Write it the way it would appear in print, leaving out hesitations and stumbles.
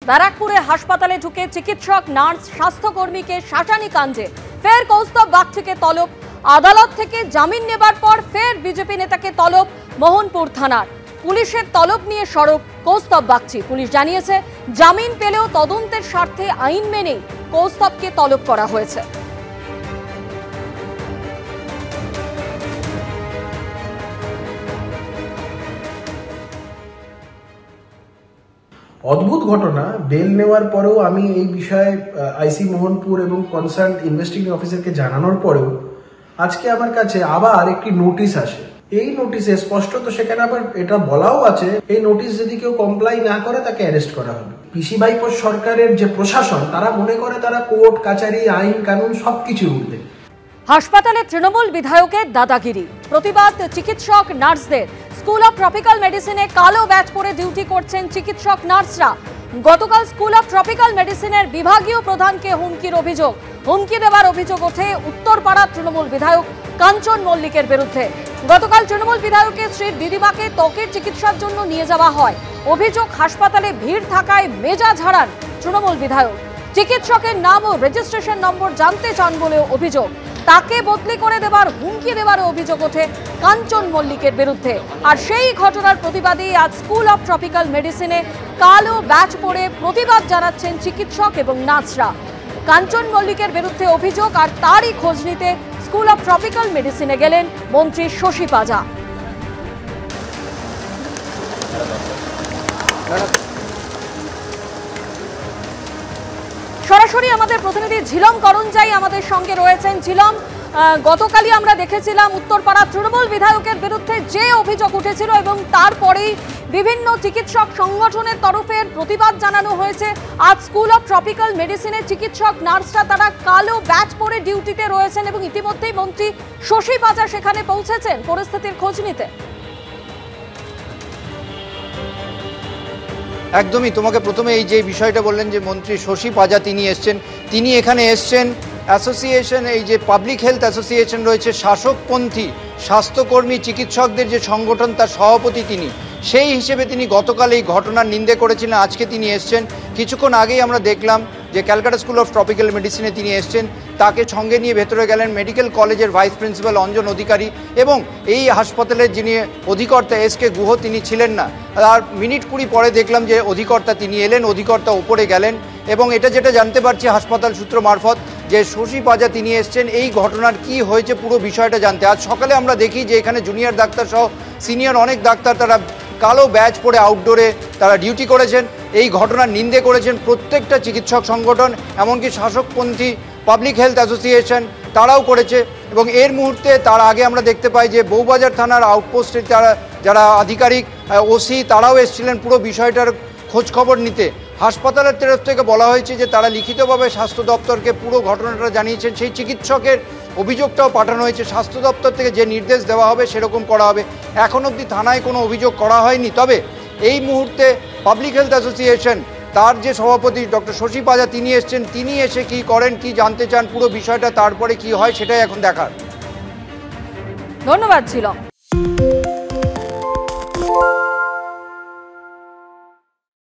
ব্যারাকপুরে হাসপাতালে ঢুকে চিকিৎসক, নার্স, স্বাস্থ্যকর্মীকে শাসানি কাণ্ডে ফের কৌস্তব বাগচিকে তলব। আদালত থেকে জামিন নেবার পর ফের বিজেপি নেতাকে তলব মোহনপুর থানার। পুলিশের তলব নিয়ে সরব কৌস্তব বাগচি। পুলিশ জানিয়েছে, জামিন পেলেও তদন্তের স্বার্থে আইন মেনেই কৌস্তবকে তলব করা হয়েছে। অদ্ভুত ঘটনা। বেল নেওয়ার পরেও আমি এই বিষয়ে আইসি মোহনপুর এবং কনসার্ন ইনভেস্টিগেটিং অফিসারকে জানানোর পরেও আজকে আমার কাছে আবার একটি নোটিশ আসে। এই নোটিশে স্পষ্টত সেখানে আবার এটা বলাও আছে, এই নোটিশ যদি কেউ কমপ্লাই না করে তাকে অ্যারেস্ট করা হবে। পিসি ভাইপোর সরকারের যে প্রশাসন, তারা মনে করে তারা কোর্ট কাচারি, আইন কানুন সবকিছু উঠবে। হাসপাতালে তৃণমূল বিধায়কের দাদাগিরি, প্রতিবাদ চিকিৎসক, নার্সদের। স্কুল অফ ট্রপিক্যাল মেডিসিনে কালো ব্যাচ পরে ডিউটি করছেন চিকিৎসক, নার্সরা। গতকাল স্কুল অফ ট্রপিক্যাল মেডিসিনের বিভাগীয় প্রধানকে হুমকির অভিযোগ, হুমকি দেওয়ার অভিযোগ ওঠে উত্তরপাড়ার তৃণমূল বিধায়ক কাঞ্চন মল্লিকের বিরুদ্ধে। গতকাল তৃণমূল বিধায়কের স্ত্রীর দিদিমাকে ত্বকের চিকিৎসার জন্য নিয়ে যাওয়া হয়। অভিযোগ, হাসপাতালে ভিড় থাকায় মেজাজ হারান তৃণমূল বিধায়ক। চিকিৎসকের নাম ও রেজিস্ট্রেশন নম্বর জানতে চান বলেও অভিযোগ। তাকে বদলি করে দেবার হুমকি দেওয়ার অভিযোগ ওঠে কাঞ্চন মল্লিকের বিরুদ্ধে। আর সেই ঘটনার প্রতিবাদেই আজ স্কুল অফ ট্রপিক্যাল মেডিসিনে কালো ব্যাচ পরে প্রতিবাদ জানাচ্ছেন চিকিৎসক এবং নার্সরা। কাঞ্চন মল্লিকের বিরুদ্ধে অভিযোগ, আর তারই খোঁজ নিতে স্কুল অফ ট্রপিক্যাল মেডিসিনে গেলেন মন্ত্রী শশী পাজা। সরাসরি আমাদের প্রতিনিধি ঝিলম করঞ্জাই আমাদের সঙ্গে রয়েছেন। ঝিলম, গতকালই আমরা দেখেছিলাম উত্তরপাড়া তৃণমূল বিধায়কের বিরুদ্ধে যে অভিযোগ উঠেছিল এবং তারপরেই বিভিন্ন চিকিৎসক সংগঠনের তরফে প্রতিবাদ জানানো হয়েছে। আজ স্কুল অফ ট্রপিক্যাল মেডিসিনের চিকিৎসক, নার্সরা তারা কালো ব্যাচ পরে ডিউটিতে রয়েছেন এবং ইতিমধ্যেই মন্ত্রী শশী পাজা সেখানে পৌঁছেছেন পরিস্থিতির খোঁজ নিতে। একদমই, তোমাকে প্রথমে এই যে বিষয়টা বললেন যে মন্ত্রী শশী পাজা তিনি এখানে এসছেন অ্যাসোসিয়েশন, এই যে পাবলিক হেলথ অ্যাসোসিয়েশন রয়েছে, শাসকপন্থী স্বাস্থ্যকর্মী চিকিৎসকদের যে সংগঠন, তার সভাপতি তিনি। সেই হিসেবে তিনি গতকাল এই ঘটনার নিন্দে করেছিলেন। আজকে তিনি এসছেন। কিছুক্ষণ আগেই আমরা দেখলাম যে ক্যালকাটা স্কুল অফ ট্রপিক্যাল মেডিসিনে তিনি এসছেন। তাকে সঙ্গে নিয়ে ভেতরে গেলেন মেডিকেল কলেজের ভাইস প্রিন্সিপাল অঞ্জন অধিকারী এবং এই হাসপাতালের যিনি অধিকর্তা এসকে গুহ, তিনি ছিলেন না। আর মিনিট 20 পরে দেখলাম যে অধিকর্তা তিনি এলেন, অধিকর্তা ওপরে গেলেন এবং এটা যেটা জানতে পারছি হাসপাতাল সূত্র মারফত যে শশী পাজা তিনি এসছেন এই ঘটনার কি হয়েছে পুরো বিষয়টা জানতে। আজ সকালে আমরা দেখি যে এখানে জুনিয়র ডাক্তার সহ সিনিয়র অনেক ডাক্তার তারা কালো ব্যাচ পরে আউটডোরে তারা ডিউটি করেছেন। এই ঘটনার নিন্দে করেছেন প্রত্যেকটা চিকিৎসক সংগঠন, এমনকি শাসকপন্থী পাবলিক হেলথ অ্যাসোসিয়েশন তারাও করেছে। এবং এর মুহূর্তে তার আগে আমরা দেখতে পাই যে বউবাজার থানার আউটপোস্টে যারা আধিকারিক ওসি তারাও এসেছিলেন পুরো বিষয়টার খোঁজখবর নিতে। হাসপাতালের তরফ থেকে বলা হয়েছে যে তারা লিখিতভাবে স্বাস্থ্য দপ্তরকে পুরো ঘটনাটা জানিয়েছেন। সেই চিকিৎসকের অভিযোগটাও পাঠানো হয়েছে, স্বাস্থ্য দপ্তর থেকে যে নির্দেশ দেওয়া হবে সেরকম করা হবে। এখন অবধি থানায় কোনো অভিযোগ করা হয়নি। তবে এই মুহূর্তে পাবলিক হেলথ অ্যাসোসিয়েশন তার যে সভাপতি ডক্টর শশী পাজা তিনি এসছেন, তিনি এসে কি করেন, কি জানতে চান পুরো বিষয়টা, তারপরে কি হয় সেটাই এখন দেখার। ধন্যবাদ ছিল।